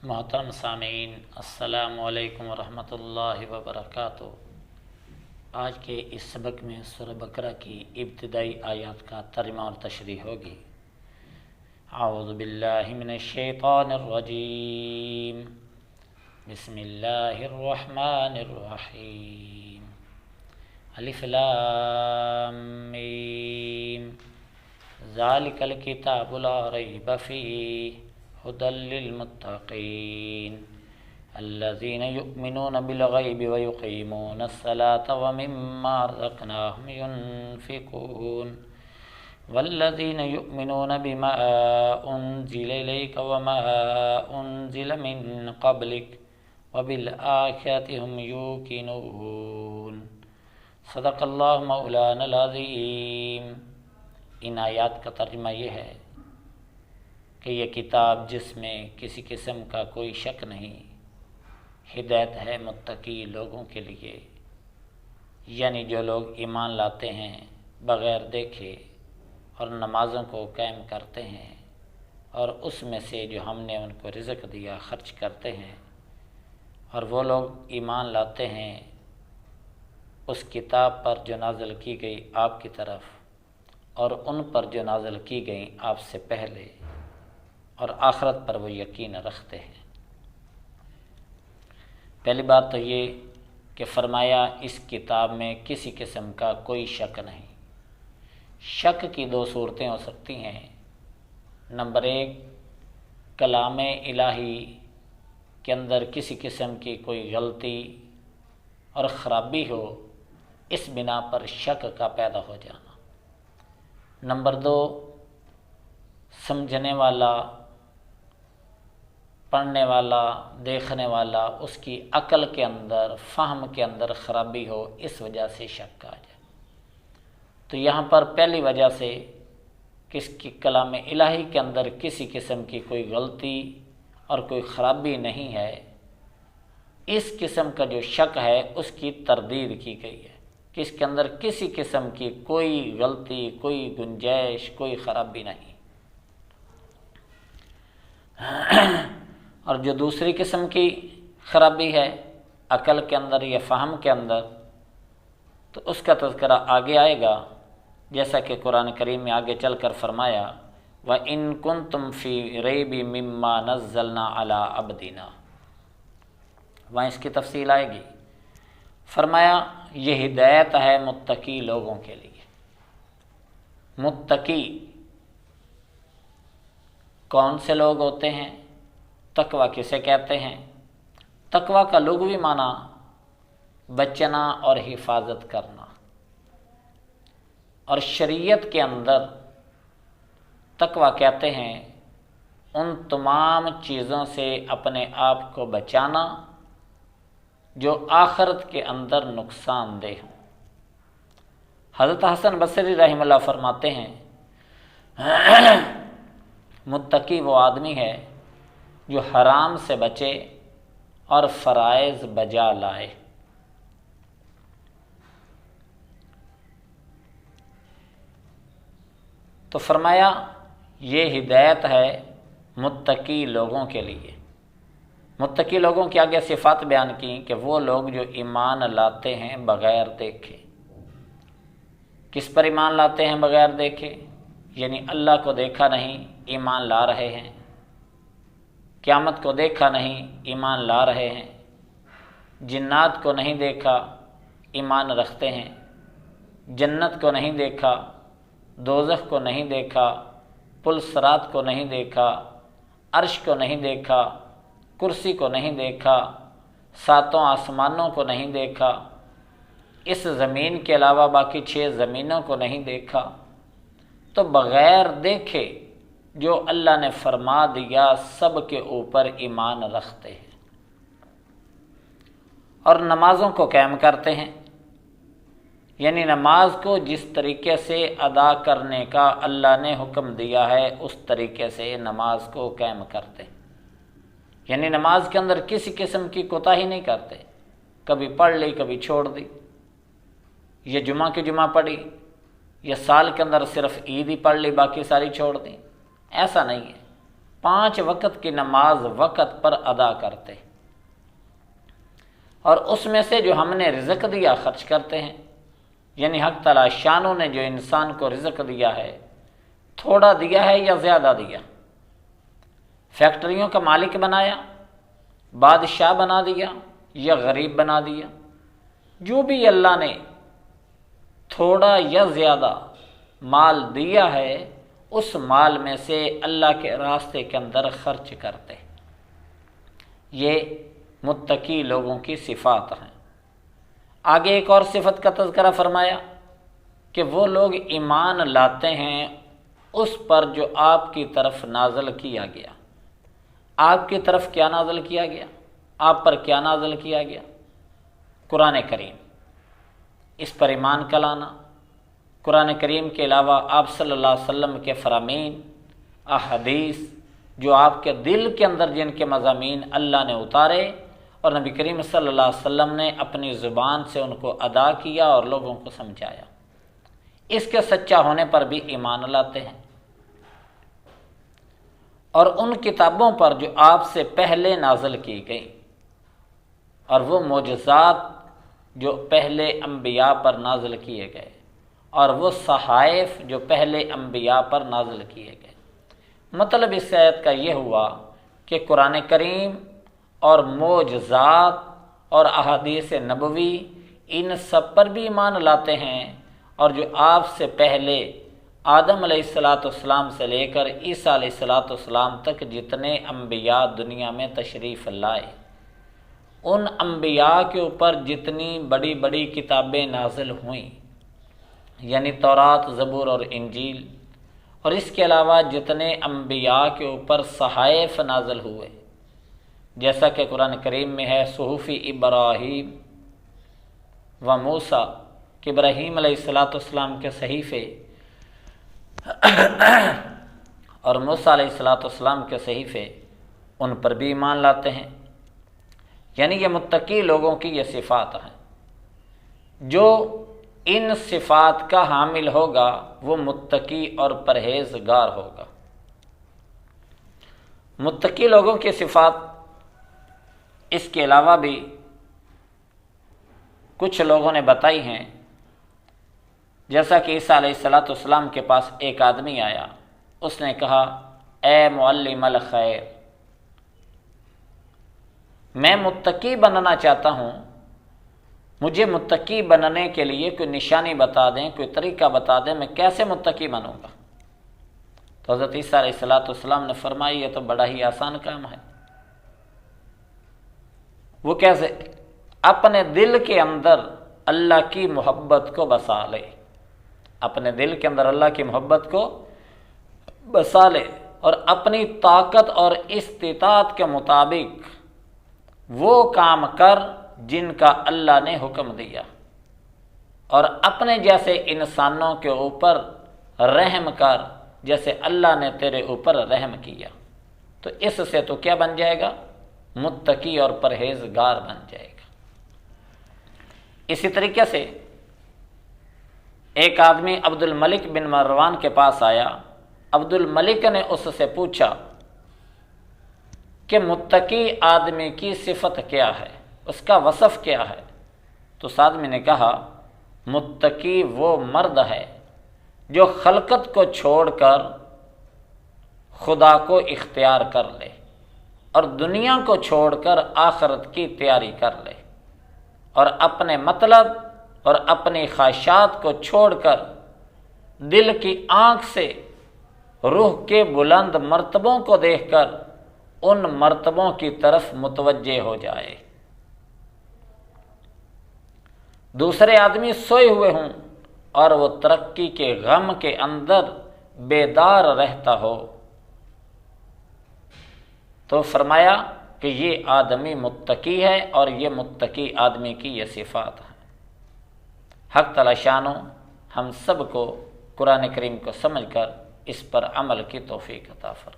محترم سامعین، السلام علیکم ورحمۃ اللہ وبرکاتہ۔ آج کے اس سبق میں سورہ بقرہ کی ابتدائی آیات کا ترجمہ اور تشریح ہوگی۔ اعوذ باللہ من الشیطان الرجیم، بسم اللہ الرحمن الرحیم، الف لام میم، ذالک الکتاب لا ریب فیہ هدى للمتقين الذين يؤمنون بالغيب ويقيمون الصلاة ومما رزقناهم ينفقون والذين يؤمنون بما أنزل إليك وما أنزل من قبلك وبالآخرة هم يوقنون۔ صدق اللہ مولانا العظیم۔ ان آیات کا ترجمہ یہ ہے کہ یہ کتاب جس میں کسی قسم کا کوئی شک نہیں، ہدایت ہے متقی لوگوں کے لیے، یعنی جو لوگ ایمان لاتے ہیں بغیر دیکھے اور نمازوں کو قائم کرتے ہیں اور اس میں سے جو ہم نے ان کو رزق دیا خرچ کرتے ہیں، اور وہ لوگ ایمان لاتے ہیں اس کتاب پر جو نازل کی گئی آپ کی طرف اور ان پر جو نازل کی گئی آپ سے پہلے، اور آخرت پر وہ یقین رکھتے ہیں۔ پہلی بات تو یہ کہ فرمایا اس کتاب میں کسی قسم کا کوئی شک نہیں۔ شک کی دو صورتیں ہو سکتی ہیں۔ نمبر ایک، کلام الہی کے اندر کسی قسم کی کوئی غلطی اور خرابی ہو، اس بنا پر شک کا پیدا ہو جانا۔ نمبر دو، سمجھنے والا، پڑھنے والا، دیکھنے والا، اس کی عقل کے اندر، فہم کے اندر خرابی ہو، اس وجہ سے شک آ جائے۔ تو یہاں پر پہلی وجہ سے کس کی کلام الہی کے اندر کسی قسم کی کوئی غلطی اور کوئی خرابی نہیں ہے، اس قسم کا جو شک ہے اس کی تردید کی گئی ہے کہ اس کے اندر کسی قسم کی کوئی غلطی، کوئی گنجائش، کوئی خرابی نہیں۔ اور جو دوسری قسم کی خرابی ہے عقل کے اندر یا فہم کے اندر، تو اس کا تذکرہ آگے آئے گا، جیسا کہ قرآن کریم میں آگے چل کر فرمایا وَإِن كُنتُمْ فِي رَيْبٍ مِّمَّا نَزَّلْنَا عَلَىٰ عَبْدِنَا، وہاں اس کی تفصیل آئے گی۔ فرمایا یہ ہدایت ہے متقی لوگوں کے لیے۔ متقی کون سے لوگ ہوتے ہیں؟ تقویٰ کسے کہتے ہیں؟ تقویٰ کا لغوی معنی بچنا اور حفاظت کرنا، اور شریعت کے اندر تقویٰ کہتے ہیں ان تمام چیزوں سے اپنے آپ کو بچانا جو آخرت کے اندر نقصان دہ ہوں۔ حضرت حسن بصری رحمہ اللہ فرماتے ہیں متقی وہ آدمی ہے جو حرام سے بچے اور فرائض بجا لائے۔ تو فرمایا یہ ہدایت ہے متقی لوگوں کے لیے۔ متقی لوگوں کی آگے صفات بیان کی کہ وہ لوگ جو ایمان لاتے ہیں بغیر دیکھے۔ کس پر ایمان لاتے ہیں بغیر دیکھے؟ یعنی اللہ کو دیکھا نہیں، ایمان لا رہے ہیں۔ قیامت کو دیکھا نہیں، ایمان لا رہے ہیں۔ جنات کو نہیں دیکھا، ایمان رکھتے ہیں۔ جنت کو نہیں دیکھا، دوزخ کو نہیں دیکھا، پل صراط کو نہیں دیکھا، عرش کو نہیں دیکھا، کرسی کو نہیں دیکھا، ساتوں آسمانوں کو نہیں دیکھا، اس زمین کے علاوہ باقی 6 زمینوں کو نہیں دیکھا، تو بغیر دیکھے جو اللہ نے فرما دیا سب کے اوپر ایمان رکھتے ہیں، اور نمازوں کو قائم کرتے ہیں۔ یعنی نماز کو جس طریقے سے ادا کرنے کا اللہ نے حکم دیا ہے اس طریقے سے نماز کو قائم کرتے ہیں۔ یعنی نماز کے اندر کسی قسم کی کوتاہی نہیں کرتے، کبھی پڑھ لی کبھی چھوڑ دی، یہ جمعہ کی جمعہ پڑھی، یا سال کے اندر صرف عید ہی پڑھ لی باقی ساری چھوڑ دی، ایسا نہیں ہے۔ 5 وقت کی نماز وقت پر ادا کرتے، اور اس میں سے جو ہم نے رزق دیا خرچ کرتے ہیں۔ یعنی حق تعالی شانوں نے جو انسان کو رزق دیا ہے، تھوڑا دیا ہے یا زیادہ دیا، فیکٹریوں کا مالک بنایا، بادشاہ بنا دیا یا غریب بنا دیا، جو بھی اللہ نے تھوڑا یا زیادہ مال دیا ہے، اس مال میں سے اللہ کے راستے کے اندر خرچ کرتے۔ یہ متقی لوگوں کی صفات ہیں۔ آگے ایک اور صفت کا تذکرہ فرمایا کہ وہ لوگ ایمان لاتے ہیں اس پر جو آپ کی طرف نازل کیا گیا۔ آپ کی طرف کیا نازل کیا گیا؟ آپ پر کیا نازل کیا گیا؟ قرآن کریم، اس پر ایمان کا لانا۔ قرآن کریم کے علاوہ آپ صلی اللہ علیہ وسلم کے فرامین، احادیث، جو آپ کے دل کے اندر جن کے مضامین اللہ نے اتارے اور نبی کریم صلی اللہ علیہ وسلم نے اپنی زبان سے ان کو ادا کیا اور لوگوں کو سمجھایا، اس کے سچا ہونے پر بھی ایمان لاتے ہیں۔ اور ان کتابوں پر جو آپ سے پہلے نازل کی گئی، اور وہ معجزات جو پہلے انبیاء پر نازل کیے گئے، اور وہ صحائف جو پہلے انبیاء پر نازل کیے گئے۔ مطلب اس آیت کا یہ ہوا کہ قرآن کریم اور معجزات اور احادیث نبوی، ان سب پر بھی ایمان لاتے ہیں، اور جو آپ سے پہلے آدم علیہ السلام سے لے کر عیسیٰ علیہ السلام تک جتنے انبیاء دنیا میں تشریف لائے، ان انبیاء کے اوپر جتنی بڑی بڑی کتابیں نازل ہوئیں، یعنی تورات، زبور اور انجیل، اور اس کے علاوہ جتنے انبیاء کے اوپر صحائف نازل ہوئے، جیسا کہ قرآن کریم میں ہے صحف ابراہیم و موسیٰ، کہ ابراہیم علیہ السلام کے صحیفے اور موسیٰ علیہ السلام کے صحیفے، ان پر بھی ایمان لاتے ہیں۔ یعنی یہ متقی لوگوں کی یہ صفات ہیں۔ جو ان صفات کا حامل ہوگا وہ متقی اور پرہیزگار ہوگا۔ متقی لوگوں کی صفات اس کے علاوہ بھی کچھ لوگوں نے بتائی ہیں، جیسا کہ عیسیٰ علیہ السلام کے پاس ایک آدمی آیا، اس نے کہا اے معلم الخیر، میں متقی بننا چاہتا ہوں، مجھے متقی بننے کے لیے کوئی نشانی بتا دیں، کوئی طریقہ بتا دیں، میں کیسے متقی بنوں گا؟ تو حضرت عیسیٰ علیہ السلام نے فرمایا یہ تو بڑا ہی آسان کام ہے۔ وہ کیسے؟ اپنے دل کے اندر اللہ کی محبت کو بسا لے، اپنے دل کے اندر اللہ کی محبت کو بسا لے، اور اپنی طاقت اور استطاعت کے مطابق وہ کام کر جن کا اللہ نے حکم دیا، اور اپنے جیسے انسانوں کے اوپر رحم کر جیسے اللہ نے تیرے اوپر رحم کیا، تو اس سے تو کیا بن جائے گا؟ متقی اور پرہیزگار بن جائے گا۔ اسی طریقے سے ایک آدمی عبد الملک بن مروان کے پاس آیا، عبد الملک نے اس سے پوچھا کہ متقی آدمی کی صفت کیا ہے، اس کا وصف کیا ہے؟ تو اس آدمی نے کہا متقی وہ مرد ہے جو خلقت کو چھوڑ کر خدا کو اختیار کر لے، اور دنیا کو چھوڑ کر آخرت کی تیاری کر لے، اور اپنے مطلب اور اپنی خواہشات کو چھوڑ کر دل کی آنکھ سے روح کے بلند مرتبوں کو دیکھ کر ان مرتبوں کی طرف متوجہ ہو جائے۔ دوسرے آدمی سوئے ہوئے ہوں اور وہ ترقی کے غم کے اندر بیدار رہتا ہو، تو فرمایا کہ یہ آدمی متقی ہے، اور یہ متقی آدمی کی یہ صفات ہیں۔ حق تعالی شانو ہم سب کو قرآن کریم کو سمجھ کر اس پر عمل کی توفیق عطا فرمائے۔